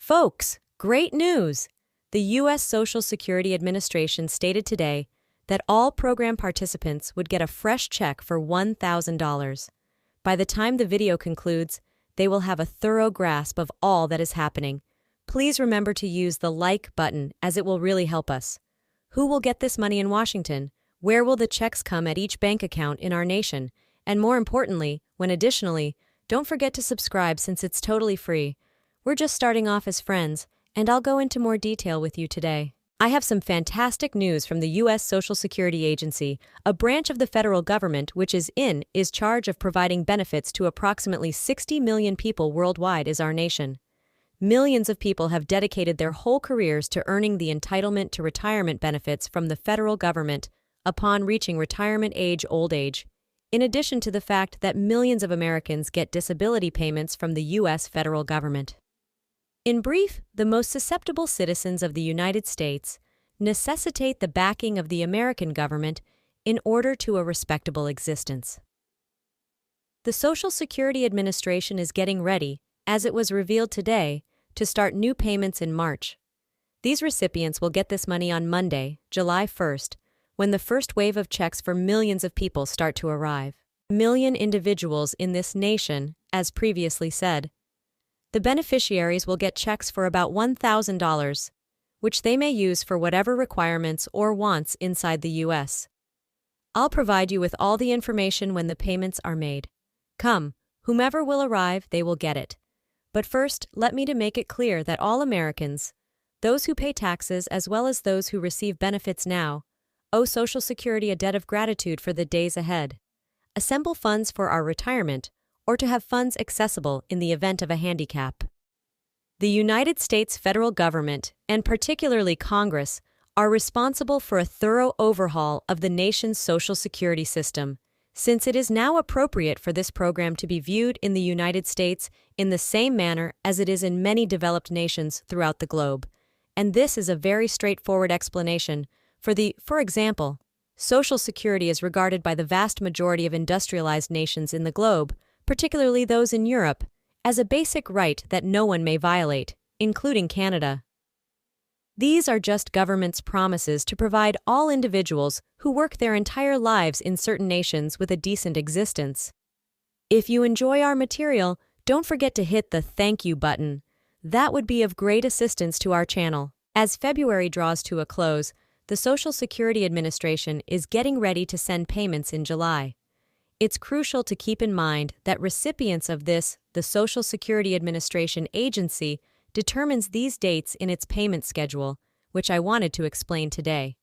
Folks, great news! The U.S. Social Security Administration stated today that all program participants would get a fresh check for $1,000. By the time the video concludes, they will have a thorough grasp of all that is happening. Please remember to use the like button as it will really help us. Who will get this money in Washington? Where will the checks come at each bank account in our nation? And more importantly, additionally, don't forget to subscribe since it's totally free. We're just starting off as friends, and I'll go into more detail with you today. I have some fantastic news from the U.S. Social Security Agency, a branch of the federal government which is charge of providing benefits to approximately 60 million people worldwide is our nation. Millions of people have dedicated their whole careers to earning the entitlement to retirement benefits from the federal government upon reaching retirement age, old age, in addition to the fact that millions of Americans get disability payments from the U.S. federal government. In brief, the most susceptible citizens of the United States necessitate the backing of the American government in order to a respectable existence. The Social Security Administration is getting ready, as it was revealed today, to start new payments in March. These recipients will get this money on Monday, July 1st, when the first wave of checks for millions of people start to arrive. Million individuals in this nation, as previously said. The beneficiaries will get checks for about $1,000, which they may use for whatever requirements or wants inside the U.S. I'll provide you with all the information when the payments are made. Come, whomever will arrive, they will get it. But first, let me make it clear that all Americans, those who pay taxes as well as those who receive benefits now, owe Social Security a debt of gratitude for the days ahead. Assemble funds for our retirement, or to have funds accessible in the event of a handicap. The United States federal government, and particularly Congress, are responsible for a thorough overhaul of the nation's Social Security system, since it is now appropriate for this program to be viewed in the United States in the same manner as it is in many developed nations throughout the globe. And this is a very straightforward explanation. For example, Social Security is regarded by the vast majority of industrialized nations in the globe, particularly those in Europe, as a basic right that no one may violate, including Canada. These are just government's promises to provide all individuals who work their entire lives in certain nations with a decent existence. If you enjoy our material, don't forget to hit the thank you button. That would be of great assistance to our channel. As February draws to a close, the Social Security Administration is getting ready to send payments in July. It's crucial to keep in mind that recipients of the Social Security Administration agency determines these dates in its payment schedule, which I wanted to explain today.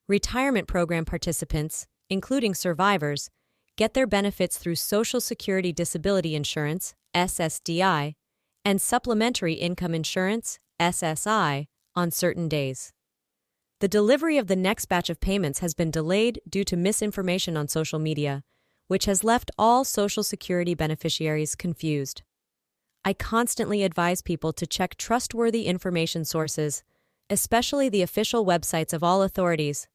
Retirement program participants, including survivors, get their benefits through Social Security Disability Insurance, SSDI, and Supplementary Income Insurance, SSI, on certain days. The delivery of the next batch of payments has been delayed due to misinformation on social media, which has left all Social Security beneficiaries confused. I constantly advise people to check trustworthy information sources, especially the official websites of all authorities.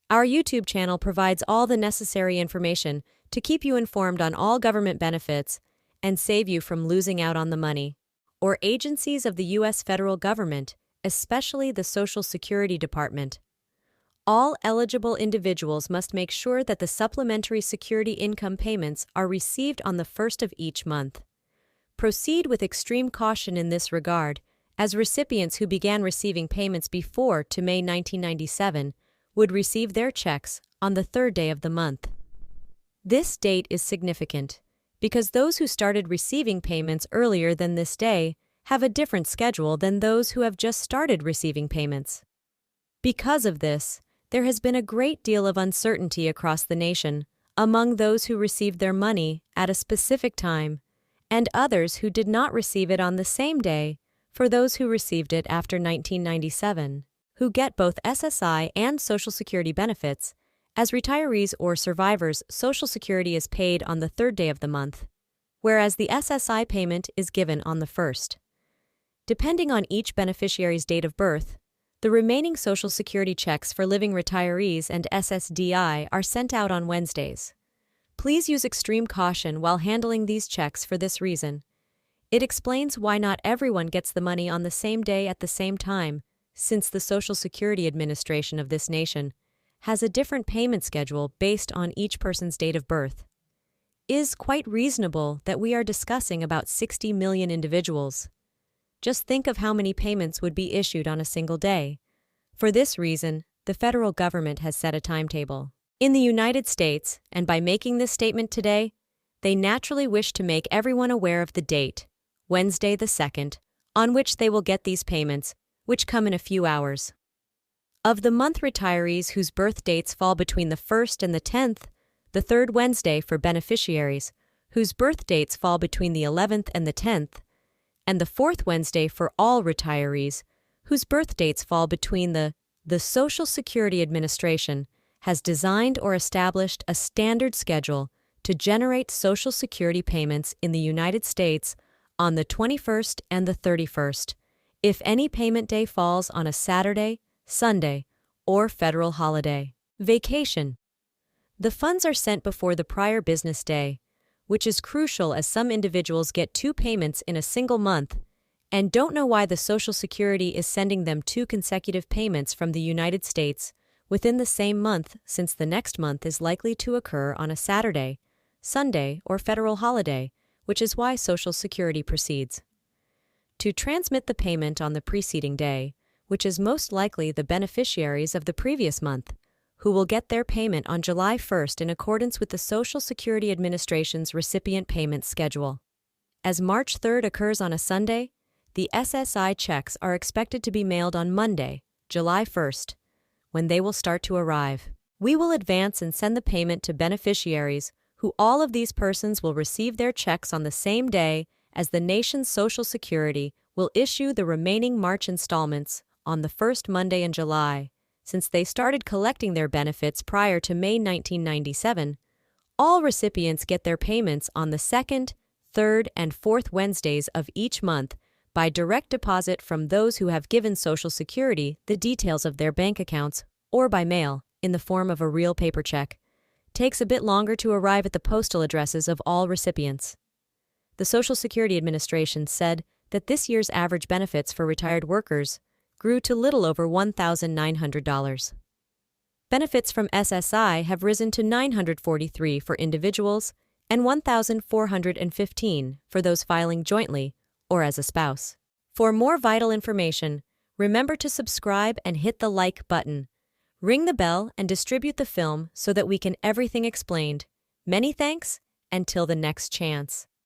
Our YouTube channel provides all the necessary information to keep you informed on all government benefits and save you from losing out on the money. Or agencies of the U.S. federal government, especially the Social Security Department. All eligible individuals must make sure that the supplementary security income payments are received on the first of each month. Proceed with extreme caution in this regard, as recipients who began receiving payments before May 1997 would receive their checks on the third day of the month. This date is significant because those who started receiving payments earlier than this day have a different schedule than those who have just started receiving payments. Because of this, there has been a great deal of uncertainty across the nation among those who received their money at a specific time and others who did not receive it on the same day for those who received it after 1997, who get both SSI and Social Security benefits. As retirees or survivors, Social Security is paid on the third day of the month, whereas the SSI payment is given on the first. Depending on each beneficiary's date of birth, the remaining Social Security checks for living retirees and SSDI are sent out on Wednesdays. Please use extreme caution while handling these checks for this reason. It explains why not everyone gets the money on the same day at the same time, since the Social Security Administration of this nation has a different payment schedule based on each person's date of birth. It is quite reasonable that we are discussing about 60 million individuals. Just think of how many payments would be issued on a single day. For this reason, the federal government has set a timetable. In the United States, and by making this statement today, they naturally wish to make everyone aware of the date, Wednesday the 2nd, on which they will get these payments, which come in a few hours. Of the month retirees whose birth dates fall between the 1st and the 10th, the third Wednesday for beneficiaries whose birth dates fall between the 11th and the 10th, and the fourth Wednesday for all retirees whose birth dates fall between the Social Security Administration has designed or established a standard schedule to generate Social Security payments in the United States on the 21st and the 31st, if any payment day falls on a Saturday, Sunday, or federal holiday. Vacation. The funds are sent before the prior business day, which is crucial as some individuals get two payments in a single month and don't know why the Social Security is sending them two consecutive payments from the United States within the same month, since the next month is likely to occur on a Saturday, Sunday, or federal holiday, which is why Social Security proceeds to transmit the payment on the preceding day, which is most likely the beneficiaries of the previous month, who will get their payment on July 1st in accordance with the Social Security Administration's recipient payment schedule. As March 3rd occurs on a Sunday, the SSI checks are expected to be mailed on Monday, July 1st, when they will start to arrive. We will advance and send the payment to beneficiaries, who all of these persons will receive their checks on the same day as the nation's Social Security will issue the remaining March installments on the first Monday in July. Since they started collecting their benefits prior to May 1997, all recipients get their payments on the second, third, and fourth Wednesdays of each month by direct deposit from those who have given Social Security the details of their bank accounts, or by mail, in the form of a real paper check. Takes a bit longer to arrive at the postal addresses of all recipients. The Social Security Administration said that this year's average benefits for retired workers grew to little over $1,900. Benefits from SSI have risen to $943 for individuals and $1,415 for those filing jointly or as a spouse. For more vital information, remember to subscribe and hit the like button. Ring the bell and distribute the film so that we can everything explained. Many thanks, until the next chance.